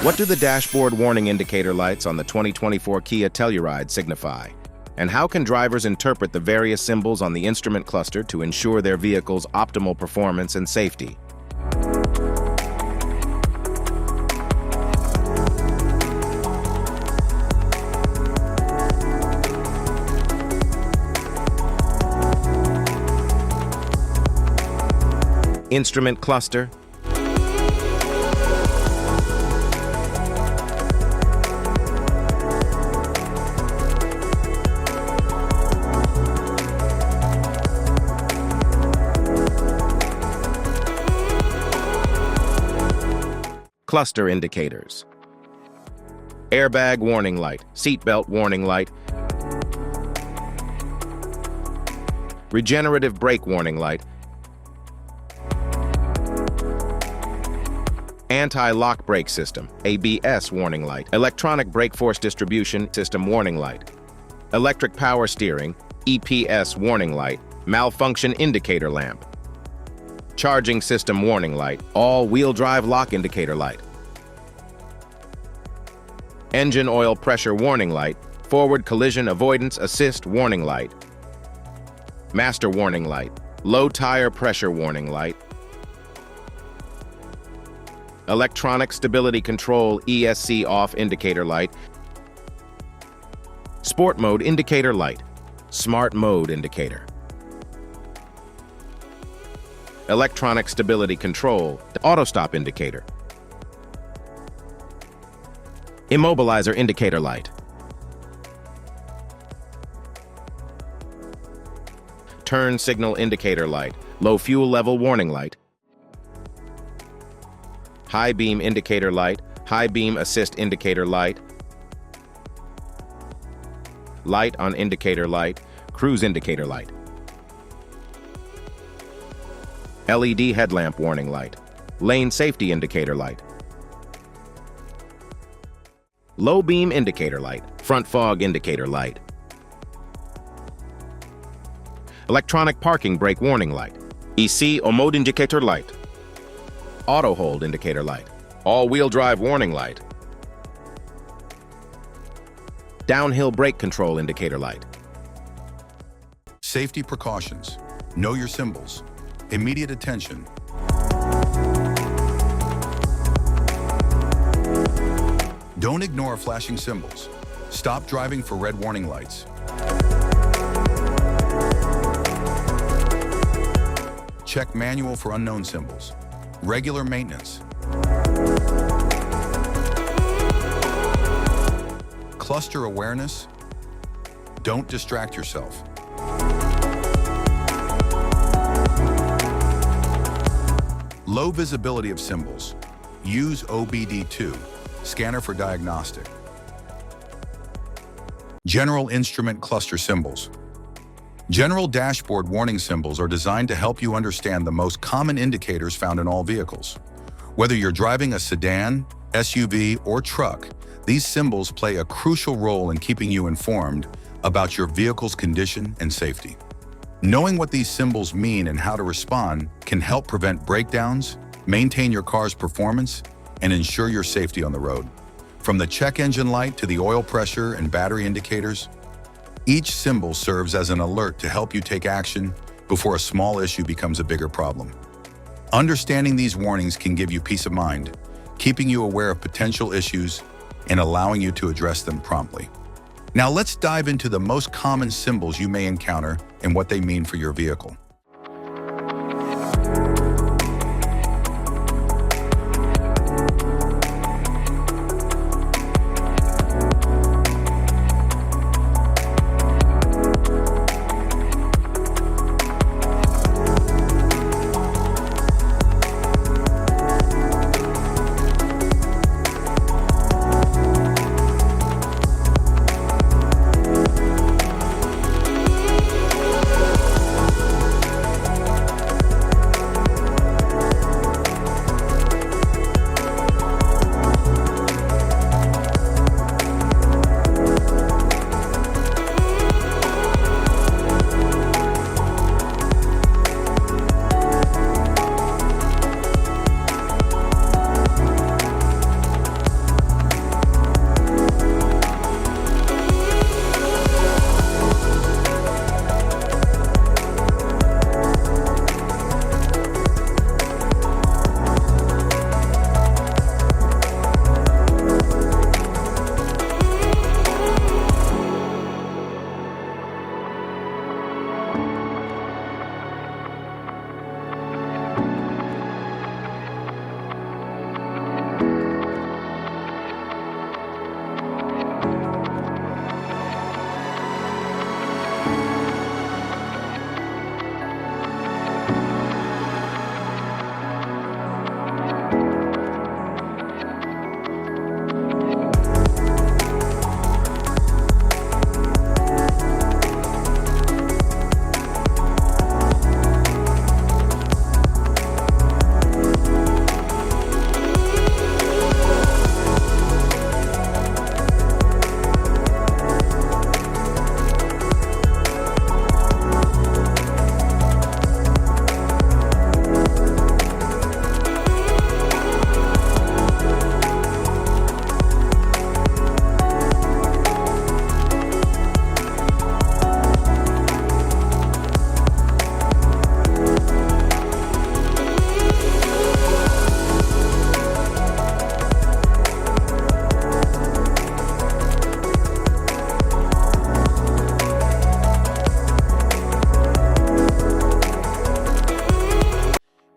What do the dashboard warning indicator lights on the 2024 Kia Telluride signify? And how can drivers interpret the various symbols on the instrument cluster to ensure their vehicle's optimal performance and safety? Instrument cluster, cluster indicators, airbag warning light, seatbelt warning light, regenerative brake warning light, anti-lock brake system, ABS warning light, electronic brake force distribution system warning light, electric power steering, EPS warning light, malfunction indicator lamp, charging system warning light, all-wheel drive lock indicator light, engine oil pressure warning light, forward collision avoidance assist warning light, master warning light, low tire pressure warning light, electronic stability control ESC off indicator light, sport mode indicator light, smart mode indicator, electronic stability control auto stop indicator, immobilizer indicator light, turn signal indicator light, low fuel level warning light, high beam indicator light, high beam assist indicator light, light on indicator light, cruise indicator light, LED headlamp warning light, lane safety indicator light, low beam indicator light, front fog indicator light, electronic parking brake warning light, EC or mode indicator light, auto hold indicator light, all-wheel drive warning light, downhill brake control indicator light. Safety precautions. Know your symbols. Immediate attention. Don't ignore flashing symbols. Stop driving for red warning lights. Check manual for unknown symbols. Regular maintenance. Cluster awareness. Don't distract yourself. Low visibility of symbols. Use OBD2, scanner for diagnostic. General instrument cluster symbols. General dashboard warning symbols are designed to help you understand the most common indicators found in all vehicles. Whether you're driving a sedan, SUV, or truck, these symbols play a crucial role in keeping you informed about your vehicle's condition and safety. Knowing what these symbols mean and how to respond can help prevent breakdowns, maintain your car's performance, and ensure your safety on the road. From the check engine light to the oil pressure and battery indicators, each symbol serves as an alert to help you take action before a small issue becomes a bigger problem. Understanding these warnings can give you peace of mind, keeping you aware of potential issues and allowing you to address them promptly. Now let's dive into the most common symbols you may encounter and what they mean for your vehicle.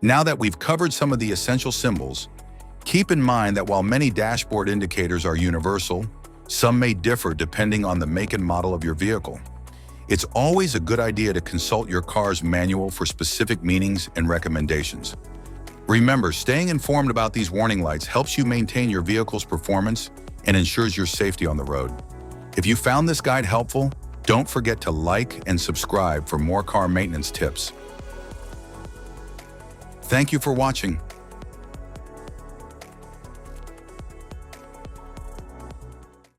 Now that we've covered some of the essential symbols, keep in mind that while many dashboard indicators are universal, some may differ depending on the make and model of your vehicle. It's always a good idea to consult your car's manual for specific meanings and recommendations. Remember, staying informed about these warning lights helps you maintain your vehicle's performance and ensures your safety on the road. If you found this guide helpful, don't forget to like and subscribe for more car maintenance tips. Thank you for watching.